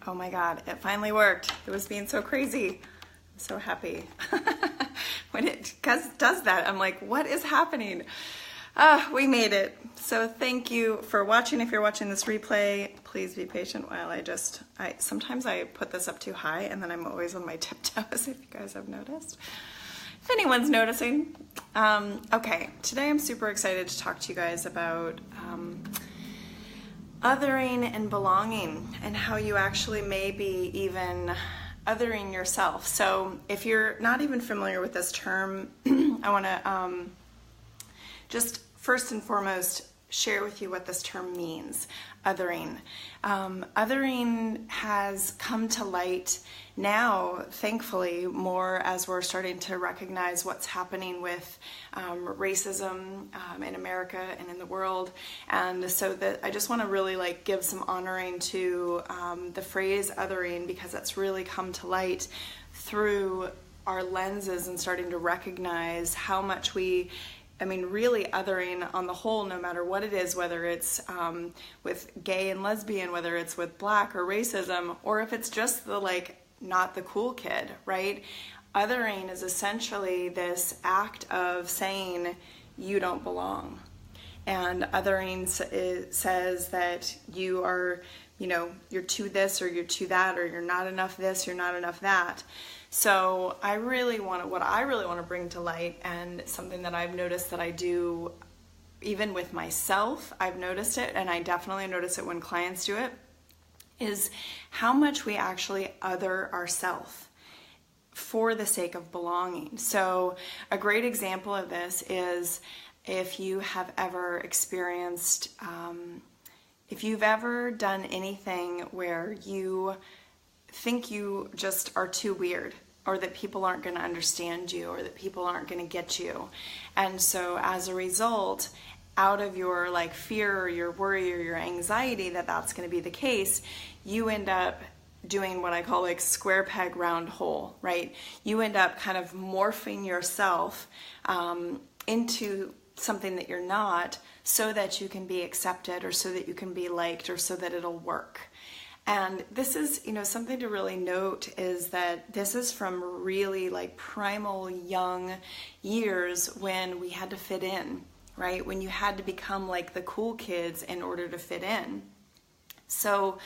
Oh my God, it finally worked. It was being so crazy. I'm so happy. When it does that, I'm like, what is happening? We made it. So thank you for watching. If you're watching this replay, please be patient while sometimes I put this up too high and then I'm always on my tiptoes, if you guys have noticed. If anyone's noticing. Okay, today I'm super excited to talk to you guys about othering and belonging and how you actually may be even othering yourself. So if you're not even familiar with this term, I want to just first and foremost share with you what this term means, othering. Othering has come to light now, thankfully, more as we're starting to recognize what's happening with racism in America and in the world. And so that I just want to really give some honoring to the phrase othering, because it's really come to light through our lenses and starting to recognize how much really othering on the whole, no matter what it is, whether it's with gay and lesbian, whether it's with black or racism, or if it's just the not the cool kid, right? Othering is essentially this act of saying you don't belong. And othering says that you are, you're too this or you're too that, or you're not enough this, you're not enough that. So what I really want to bring to light, and something that I've noticed that I do even with myself, I've noticed it, and I definitely notice it when clients do it, is how much we actually other ourselves for the sake of belonging. So a great example of this is if you have ever experienced, if you've ever done anything where you think you just are too weird, or that people aren't going to understand you, or that people aren't going to get you. And so as a result, out of your fear or your worry or your anxiety that that's going to be the case, you end up doing what I call square peg round hole, right? You end up kind of morphing yourself into something that you're not, so that you can be accepted, or so that you can be liked, or so that it'll work. And this is, something to really note is that this is from really primal young years when we had to fit in, right? When you had to become the cool kids in order to fit in. So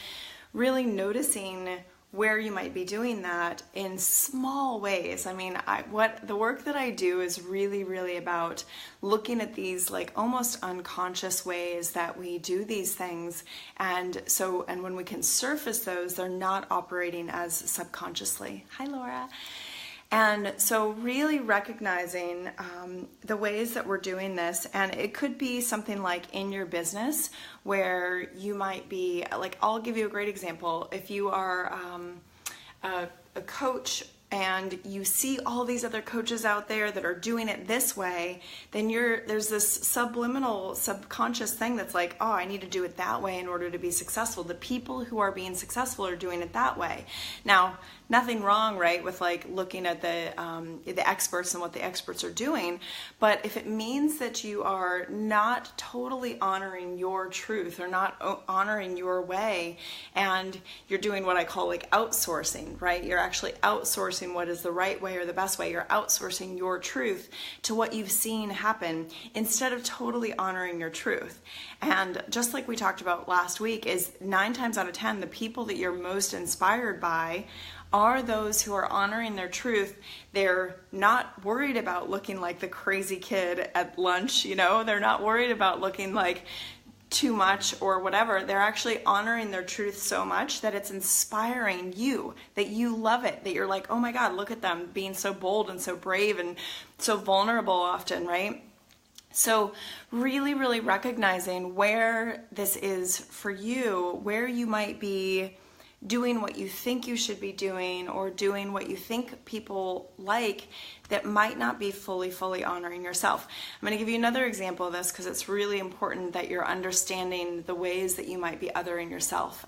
really noticing where you might be doing that in small ways. The work that I do is really, really about looking at these almost unconscious ways that we do these things. And when we can surface those, they're not operating as subconsciously. Hi, Laura. And so really recognizing the ways that we're doing this, and it could be something in your business where you might be, I'll give you a great example. If you are a coach and you see all these other coaches out there that are doing it this way, then there's this subliminal, subconscious thing that's oh, I need to do it that way in order to be successful. The people who are being successful are doing it that way. Now, nothing wrong, right, with looking at the experts and what the experts are doing, but if it means that you are not totally honoring your truth or not honoring your way, and you're doing what I call outsourcing, right? You're actually outsourcing what is the right way or the best way. You're outsourcing your truth to what you've seen happen instead of totally honoring your truth. And just like we talked about last week, is 9 times out of 10, the people that you're most inspired by are those who are honoring their truth. They're not worried about looking like the crazy kid at lunch, they're not worried about looking too much or whatever. They're actually honoring their truth so much that it's inspiring you, that you love it, that you're oh my God, look at them being so bold and so brave and so vulnerable often, right? So really, really recognizing where this is for you, where you might be doing what you think you should be doing, or doing what you think people that might not be fully honoring yourself. I'm going to give you another example of this because it's really important that you're understanding the ways that you might be othering yourself.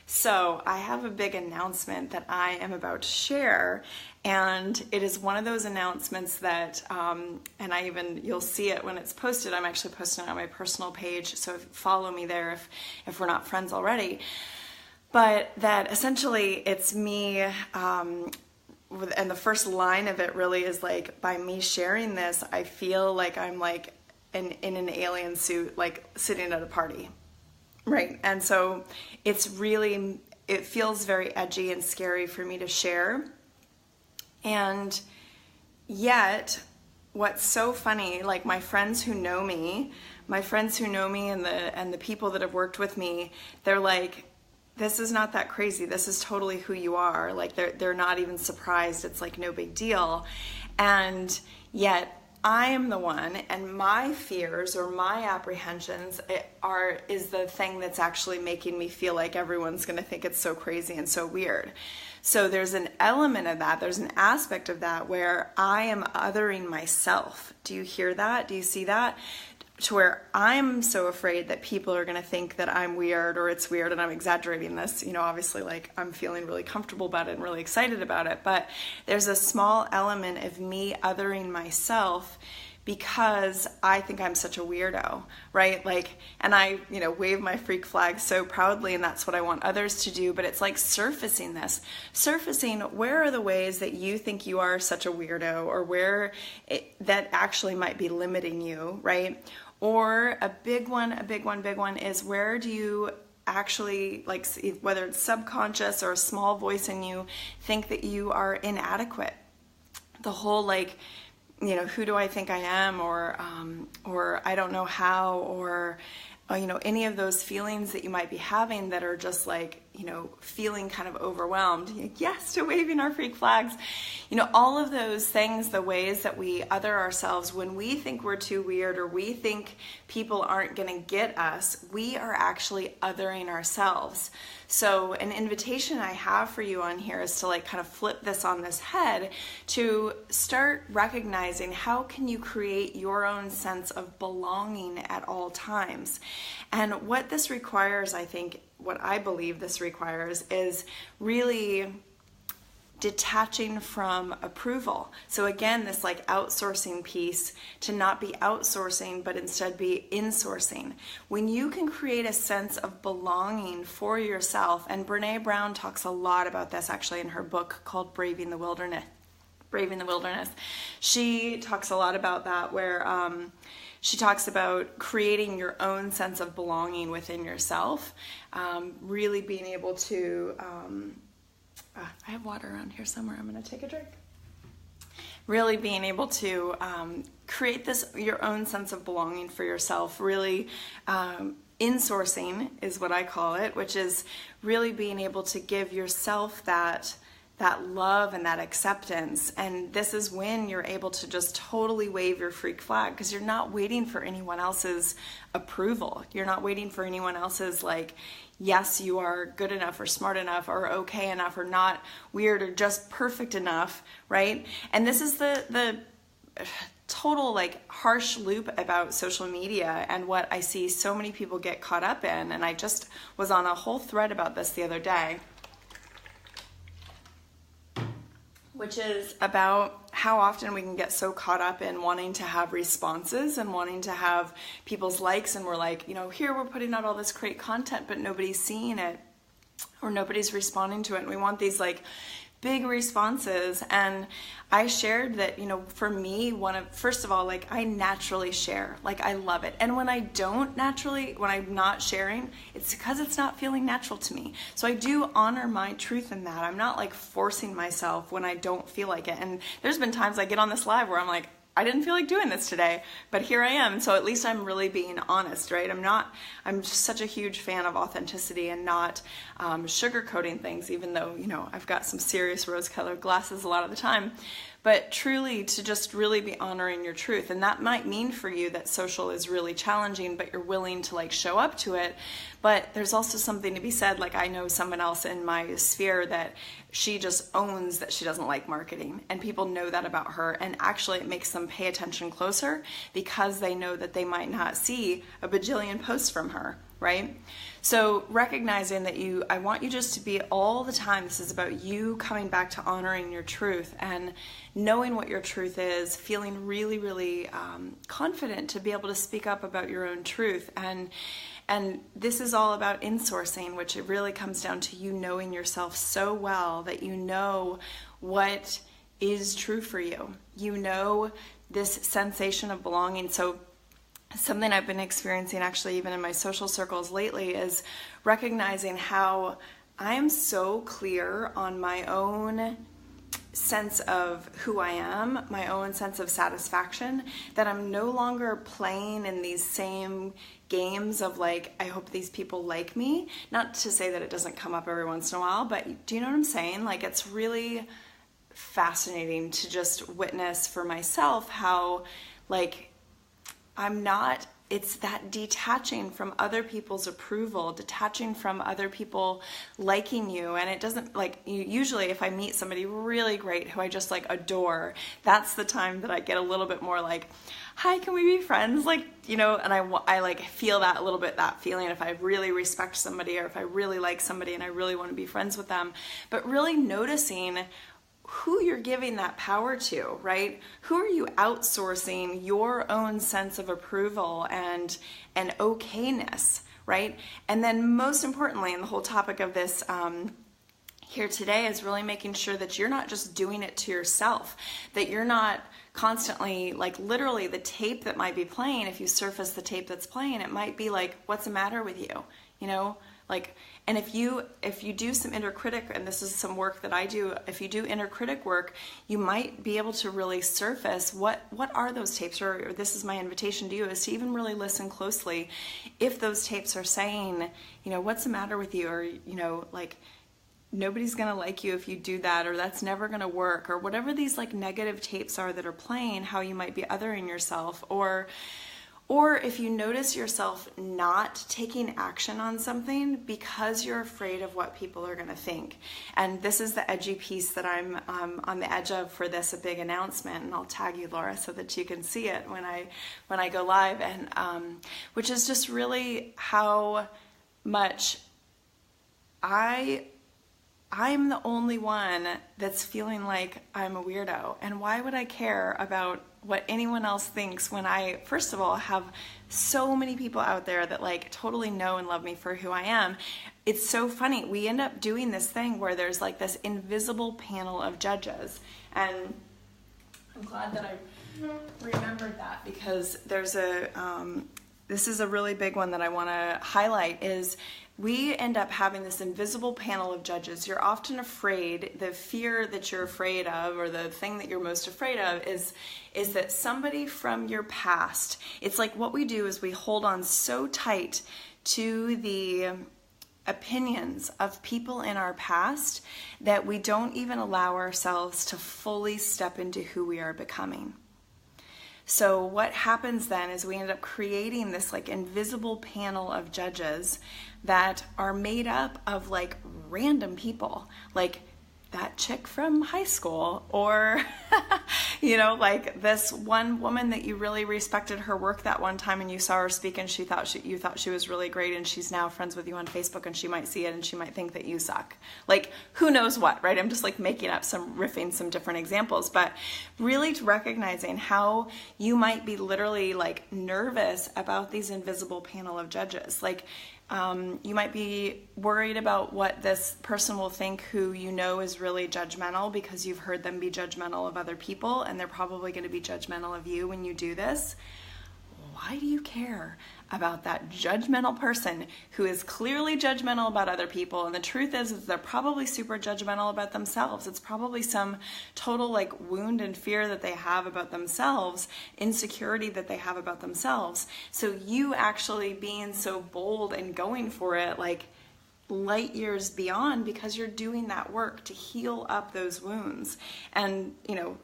So I have a big announcement that I am about to share, and it is one of those announcements that, you'll see it when it's posted. I'm actually posting it on my personal page, so follow me there if we're not friends already. But that essentially it's me, and the first line of it really is like, by me sharing this, I feel like I'm like in an alien suit, like sitting at a party, right? And so it feels very edgy and scary for me to share. And yet, what's so funny, like my friends who know me and the people that have worked with me, they're like, this is not that crazy. This is totally who you are. Like they're not even surprised. It's like no big deal. And yet I am the one, and my fears or my apprehensions is the thing that's actually making me feel like everyone's going to think it's so crazy and so weird. So there's an element of that. There's an aspect of that where I am othering myself. Do you hear that? Do you see that? To where I'm so afraid that people are going to think that I'm weird or it's weird, and I'm exaggerating this, obviously, like I'm feeling really comfortable about it and really excited about it, but there's a small element of me othering myself because I think I'm such a weirdo, right? Like, and I, wave my freak flag so proudly, and that's what I want others to do, but it's like surfacing where are the ways that you think you are such a weirdo, or where that actually might be limiting you, right? Or a big one is, where do you actually, like, whether it's subconscious or a small voice in you, think that you are inadequate? The whole like, who do I think I am, or I don't know how, or any of those feelings that you might be having that are just like, feeling kind of overwhelmed. Yes, to waving our freak flags. All of those things, the ways that we other ourselves when we think we're too weird, or we think people aren't going to get us, we are actually othering ourselves. So an invitation I have for you on here is to like kind of flip this on this head, to start recognizing how can you create your own sense of belonging at all times. And what this requires, what I believe this requires, is really detaching from approval. So again, this like outsourcing piece, to not be outsourcing, but instead be insourcing. When you can create a sense of belonging for yourself, and Brene Brown talks a lot about this actually in her book called Braving the Wilderness. She talks a lot about that, where she talks about creating your own sense of belonging within yourself, really being able to, I have water around here somewhere, I'm going to take a drink. Really being able to create your own sense of belonging for yourself, really insourcing is what I call it, which is really being able to give yourself that love and that acceptance. And this is when you're able to just totally wave your freak flag, because you're not waiting for anyone else's approval. You're not waiting for anyone else's like, yes, you are good enough or smart enough or okay enough or not weird or just perfect enough, right? And this is the total like harsh loop about social media, and what I see so many people get caught up in. And I just was on a whole thread about this the other day, which is about how often we can get so caught up in wanting to have responses and wanting to have people's likes, and we're like, here we're putting out all this great content, but nobody's seeing it or nobody's responding to it, and we want these like big responses. And I shared that, for me, first of all, like I naturally share, like I love it. And when I'm not sharing, it's because it's not feeling natural to me. So I do honor my truth in that. I'm not like forcing myself when I don't feel like it. And there's been times I get on this live where I'm like, I didn't feel like doing this today, but here I am. So at least I'm really being honest, right? I'm just such a huge fan of authenticity and not sugarcoating things, even though, I've got some serious rose-colored glasses a lot of the time. But truly to just really be honoring your truth. And that might mean for you that social is really challenging, but you're willing to like show up to it. But there's also something to be said. Like I know someone else in my sphere that she just owns that she doesn't like marketing, and people know that about her. And actually it makes them pay attention closer, because they know that they might not see a bajillion posts from her, right? So recognizing that I want you just to be all the time, this is about you coming back to honoring your truth and knowing what your truth is, feeling really, really confident to be able to speak up about your own truth. And And this is all about insourcing, which it really comes down to you knowing yourself so well that you know what is true for you. You know this sensation of belonging. So something I've been experiencing actually even in my social circles lately is recognizing how I am so clear on my own sense of who I am, my own sense of satisfaction, that I'm no longer playing in these same games of like, I hope these people like me. Not to say that it doesn't come up every once in a while, but do you know what I'm saying? Like, it's really fascinating to just witness for myself how, like, it's that detaching from other people's approval, detaching from other people liking you. And it doesn't, like, usually if I meet somebody really great who I just like adore, that's the time that I get a little bit more like, hi, can we be friends? Like, you know, and I like feel that a little bit, that feeling if I really respect somebody or if I really like somebody and I really want to be friends with them. But really noticing who you're giving that power to, right? Who are you outsourcing your own sense of approval and okayness, right? And then most importantly, and the whole topic of this here today is really making sure that you're not just doing it to yourself, that you're not constantly, like, literally the tape that might be playing, if you surface the tape that's playing, it might be like, what's the matter with you? You know, like, and if you do some inner critic, and this is some work that I do, if you do inner critic work, you might be able to really surface what are those tapes, or this is my invitation to you, is to even really listen closely if those tapes are saying, you know, what's the matter with you, or, you know, like, nobody's gonna like you if you do that, or that's never gonna work, or whatever these like negative tapes are that are playing, how you might be othering yourself, or if you notice yourself not taking action on something because you're afraid of what people are going to think. And this is the edgy piece that I'm on the edge of for this, a big announcement, and I'll tag you, Laura, so that you can see it when I go live, and which is just really how much I'm the only one that's feeling like I'm a weirdo. And why would I care about what anyone else thinks when I, first of all, have so many people out there that like totally know and love me for who I am? It's so funny. We end up doing this thing where there's like this invisible panel of judges. And I'm glad that I remembered that, because there's this is a really big one that I want to highlight, is we end up having this invisible panel of judges. You're often afraid, the fear that you're afraid of, or the thing that you're most afraid of is that somebody from your past, it's like what we do is we hold on so tight to the opinions of people in our past that we don't even allow ourselves to fully step into who we are becoming. So what happens then is we end up creating this like invisible panel of judges that are made up of like random people, like that chick from high school, or you know, like this one woman that you really respected her work that one time and you saw her speak and you thought she was really great, and she's now friends with you on Facebook, and she might see it and she might think that you suck. Like, who knows what, right? I'm just like riffing some different examples, but really recognizing how you might be literally like nervous about these invisible panel of judges. Like, you might be worried about what this person will think who you know is really judgmental, because you've heard them be judgmental of other people, and they're probably going to be judgmental of you when you do this. Why do you care about that judgmental person who is clearly judgmental about other people? And the truth is they're probably super judgmental about themselves. It's probably some total like wound and fear that they have about themselves, insecurity that they have about themselves. So you actually being so bold and going for it, like light years beyond, because you're doing that work to heal up those wounds. And, you know,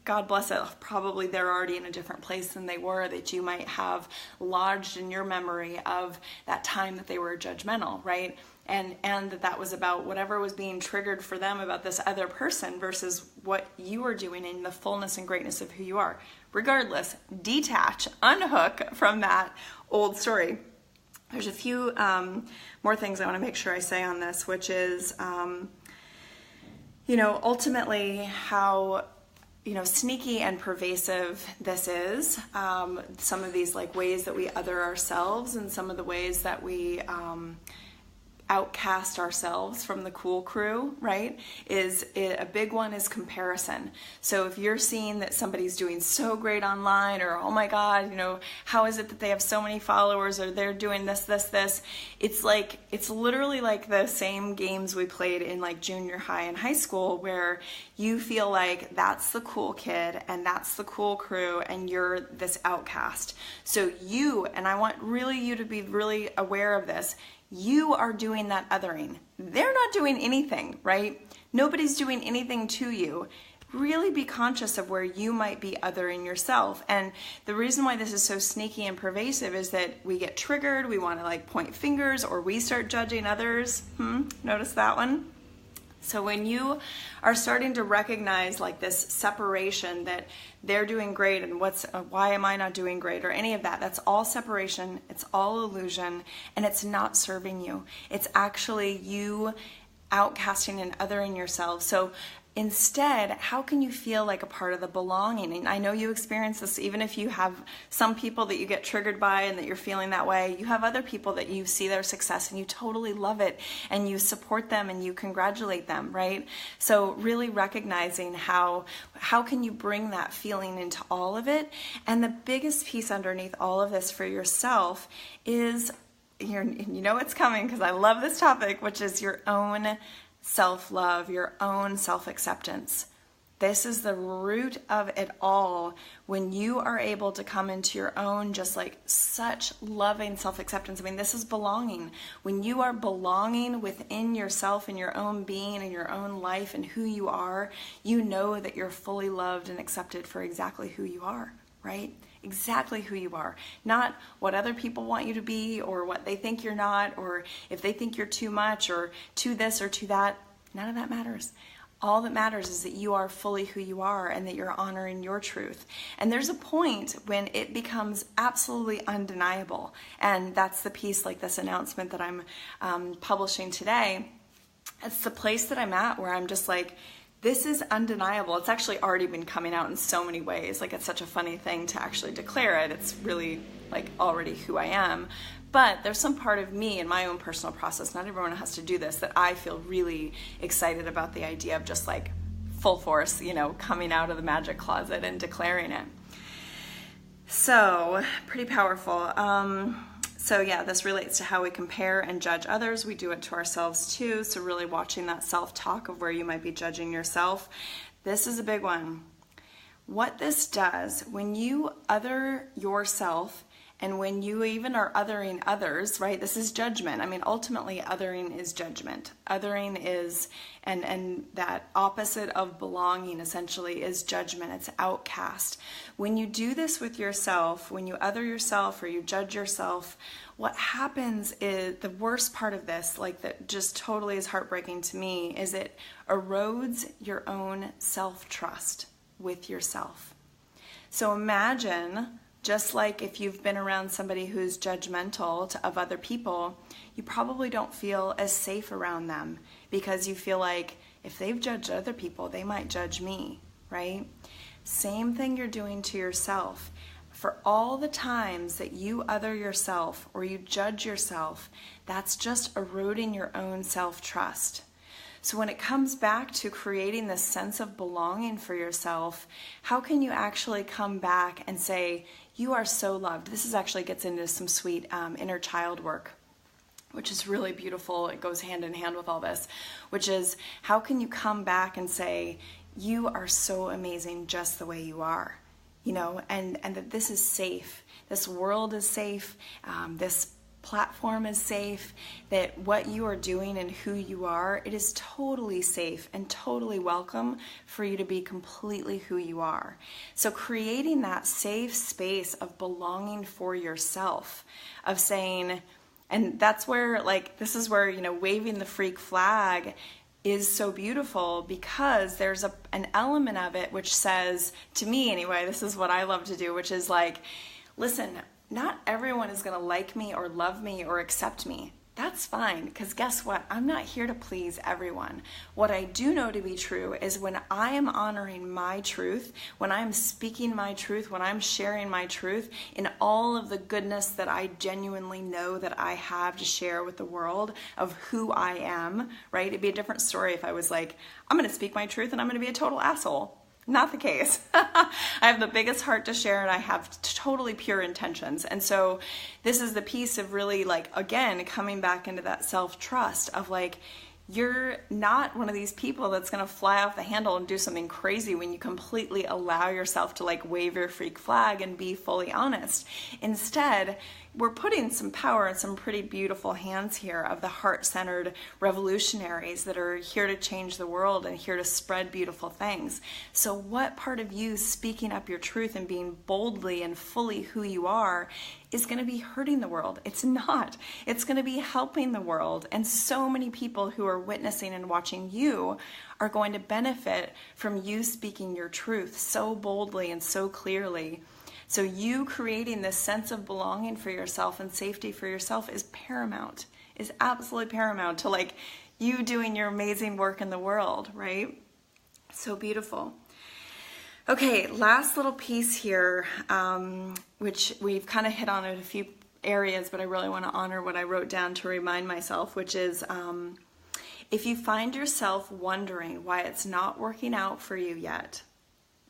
God bless it, probably they're already in a different place than they were, that you might have lodged in your memory of that time that they were judgmental, right? And that was about whatever was being triggered for them about this other person versus what you are doing in the fullness and greatness of who you are. Regardless, detach, unhook from that old story. There's a few more things I want to make sure I say on this, which is, you know, ultimately how, sneaky and pervasive this is. Some of these like ways that we other ourselves, and some of the ways that we outcast ourselves from the cool crew, right? A big one is comparison. So if you're seeing that somebody's doing so great online, or oh my God, how is it that they have so many followers, or they're doing this, it's literally like the same games we played in like junior high and high school, where you feel like that's the cool kid and that's the cool crew and you're this outcast. So and I want you to be really aware of this, you are doing that othering. They're not doing anything, right? Nobody's doing anything to you. Really be conscious of where you might be othering yourself. And the reason why this is so sneaky and pervasive is that we get triggered, we want to like point fingers, or we start judging others. Notice that one? So when you are starting to recognize like this separation, that they're doing great and why am I not doing great, or any of that, that's all separation, it's all illusion, and it's not serving you. It's actually you outcasting and othering yourself. So instead, how can you feel like a part of the belonging? And I know you experience this, even if you have some people that you get triggered by and that you're feeling that way, you have other people that you see their success and you totally love it and you support them and you congratulate them, right? So really recognizing how can you bring that feeling into all of it? And the biggest piece underneath all of this for yourself is, it's coming because I love this topic, which is your own self-love, your own self-acceptance. This is the root of it all. When you are able to come into your own, just like such loving self-acceptance. I mean, this is belonging. When you are belonging within yourself and your own being and your own life and who you are, you know that you're fully loved and accepted for exactly who you are, right? Exactly who you are. Not what other people want you to be, or what they think you're not, or if they think you're too much or too this or too that. None of that matters. All that matters is that you are fully who you are and that you're honoring your truth. And there's a point when it becomes absolutely undeniable. And that's the piece, like this announcement that I'm publishing today. It's the place that I'm at where I'm just like, this is undeniable. It's actually already been coming out in so many ways. Like, it's such a funny thing to actually declare it. It's really like already who I am. But there's some part of me in my own personal process, not everyone has to do this, that I feel really excited about the idea of just like full force, coming out of the magic closet and declaring it. So, pretty powerful. So yeah, this relates to how we compare and judge others. We do it to ourselves too. So really watching that self-talk of where you might be judging yourself. This is a big one. What this does, when you other yourself and when you even are othering others, right? This is judgment. I mean, ultimately, othering is judgment. Othering is, and that opposite of belonging essentially is judgment. It's outcast. When you do this with yourself, when you other yourself or you judge yourself, what happens is, the worst part of this, like that just totally is heartbreaking to me, is it erodes your own self-trust with yourself. So imagine, just like if you've been around somebody who's judgmental of other people, you probably don't feel as safe around them because you feel like if they've judged other people, they might judge me, right? Same thing you're doing to yourself. For all the times that you other yourself or you judge yourself, that's just eroding your own self-trust. So when it comes back to creating this sense of belonging for yourself, how can you actually come back and say, you are so loved? This actually gets into some sweet inner child work, which is really beautiful. It goes hand in hand with all this, which is how can you come back and say, you are so amazing just the way you are, and that this is safe. This world is safe. This platform is safe, that what you are doing and who you are, it is totally safe and totally welcome for you to be completely who you are. So creating that safe space of belonging for yourself, of saying, and that's where, this is where, waving the freak flag is so beautiful, because there's an element of it which says, to me anyway, this is what I love to do, which is like, listen, not everyone is going to like me or love me or accept me. that's fine, because guess what? I'm not here to please everyone. What I do know to be true is when I am honoring my truth, when I'm speaking my truth, when I'm sharing my truth in all of the goodness that I genuinely know that I have to share with the world of who I am, right? It'd be a different story if I was like, I'm going to speak my truth and I'm going to be a total asshole. Not the case. I have the biggest heart to share, and I have totally pure intentions. And so this is the piece of really, like, again, coming back into that self-trust of like, you're not one of these people that's going to fly off the handle and do something crazy when you completely allow yourself to like wave your freak flag and be fully honest. Instead, we're putting some power in some pretty beautiful hands here of the heart-centered revolutionaries that are here to change the world and here to spread beautiful things. So what part of you speaking up your truth and being boldly and fully who you are is going to be hurting the world? It's not. It's going to be helping the world. And so many people who are witnessing and watching you are going to benefit from you speaking your truth so boldly and so clearly. So you creating this sense of belonging for yourself and safety for yourself is paramount, is absolutely paramount to like you doing your amazing work in the world, right? So beautiful. Okay, last little piece here, which we've kind of hit on in a few areas, but I really want to honor what I wrote down to remind myself, which is if you find yourself wondering why it's not working out for you yet,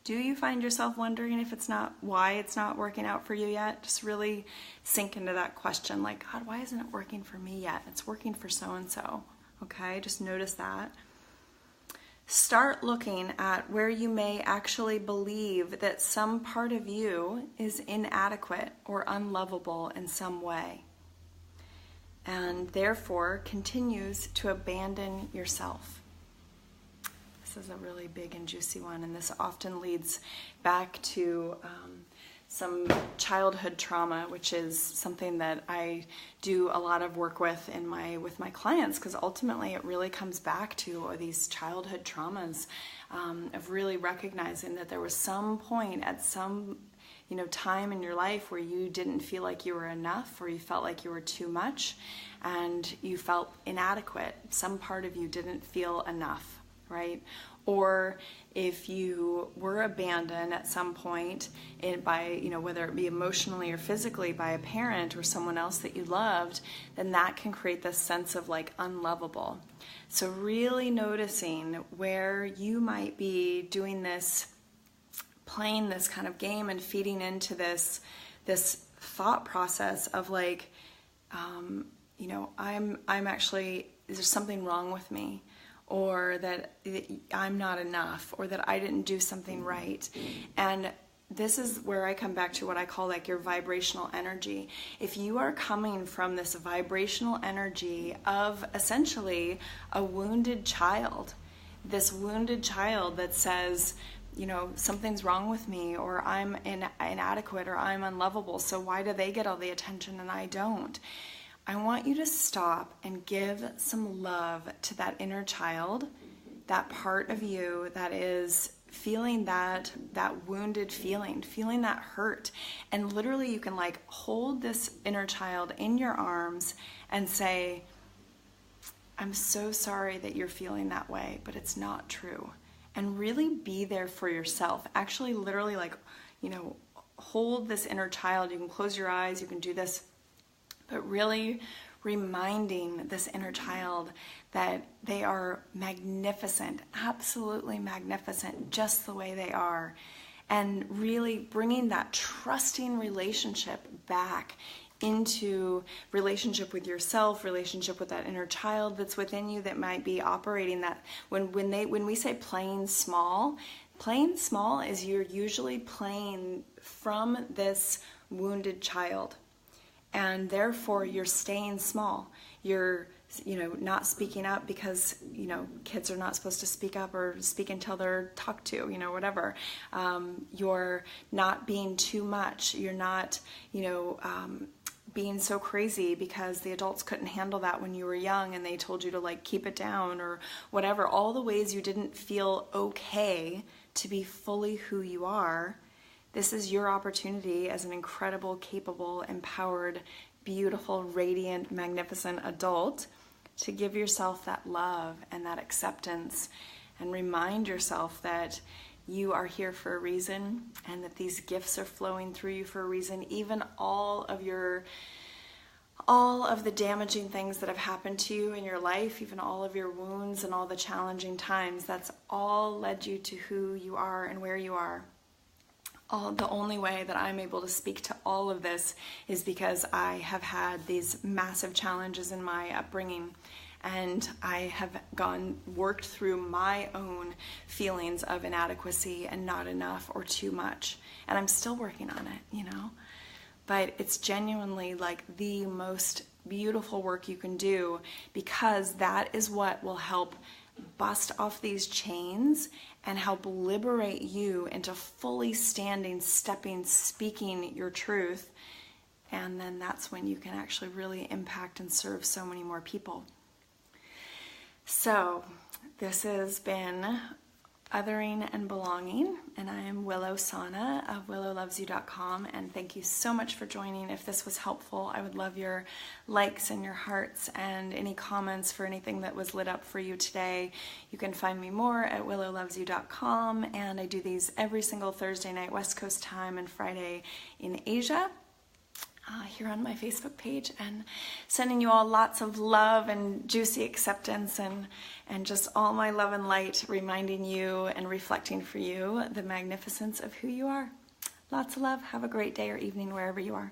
do you find yourself wondering if it's not, why it's not working out for you yet? Just really sink into that question, like, God, why isn't it working for me yet? It's working for so-and-so, okay? Just notice that. Start looking at where you may actually believe that some part of you is inadequate or unlovable in some way, and therefore continues to abandon yourself. This is a really big and juicy one, and this often leads back to some childhood trauma, which is something that I do a lot of work with with my clients, because ultimately it really comes back to these childhood traumas of really recognizing that there was some point at some time in your life where you didn't feel like you were enough, or you felt like you were too much, and you felt inadequate. Some part of you didn't feel enough. Right? Or if you were abandoned at some point by, whether it be emotionally or physically by a parent or someone else that you loved, then that can create this sense of like unlovable. So really noticing where you might be doing this, playing this kind of game and feeding into this thought process of like, I'm actually, is there something wrong with me? Or that I'm not enough, or that I didn't do something right. And this is where I come back to what I call like your vibrational energy. If you are coming from this vibrational energy of essentially a wounded child, this wounded child that says, something's wrong with me, or I'm inadequate, or I'm unlovable, so why do they get all the attention and I don't? I want you to stop and give some love to that inner child, that part of you that is feeling that wounded feeling that hurt. And literally you can like hold this inner child in your arms and say, I'm so sorry that you're feeling that way, but it's not true. And really be there for yourself. Actually, literally like, hold this inner child. You can close your eyes, you can do this. But really reminding this inner child that they are magnificent, absolutely magnificent, just the way they are. And really bringing that trusting relationship back into relationship with yourself, relationship with that inner child that's within you that might be operating that. When we say playing small is you're usually playing from this wounded child. And therefore you're staying small. You're, not speaking up because, kids are not supposed to speak up or speak until they're talked to, whatever. You're not being too much. You're not, being so crazy because the adults couldn't handle that when you were young and they told you to like keep it down or whatever. All the ways you didn't feel okay to be fully who you are. This is your opportunity as an incredible, capable, empowered beautiful, radiant, magnificent adult, to give yourself that love and that acceptance, and remind yourself that you are here for a reason, and that these gifts are flowing through you for a reason. Even all of the damaging things that have happened to you in your life, even all of your wounds and all the challenging times, that's all led you to who you are and where you are. The only way that I'm able to speak to all of this is because I have had these massive challenges in my upbringing, and I have worked through my own feelings of inadequacy and not enough or too much, and I'm still working on it, But it's genuinely like the most beautiful work you can do, because that is what will help bust off these chains and help liberate you into fully standing, stepping, speaking your truth. And then that's when you can actually really impact and serve so many more people. So this has been Othering and Belonging, and I am Willow Sana of willowlovesyou.com, and thank you so much for joining. If this was helpful, I would love your likes and your hearts and any comments for anything that was lit up for you today. You can find me more at willowlovesyou.com, and I do these every single Thursday night West Coast time and Friday in Asia. Here on my Facebook page, and sending you all lots of love and juicy acceptance and just all my love and light, reminding you and reflecting for you the magnificence of who you are. Lots of love. Have a great day or evening wherever you are.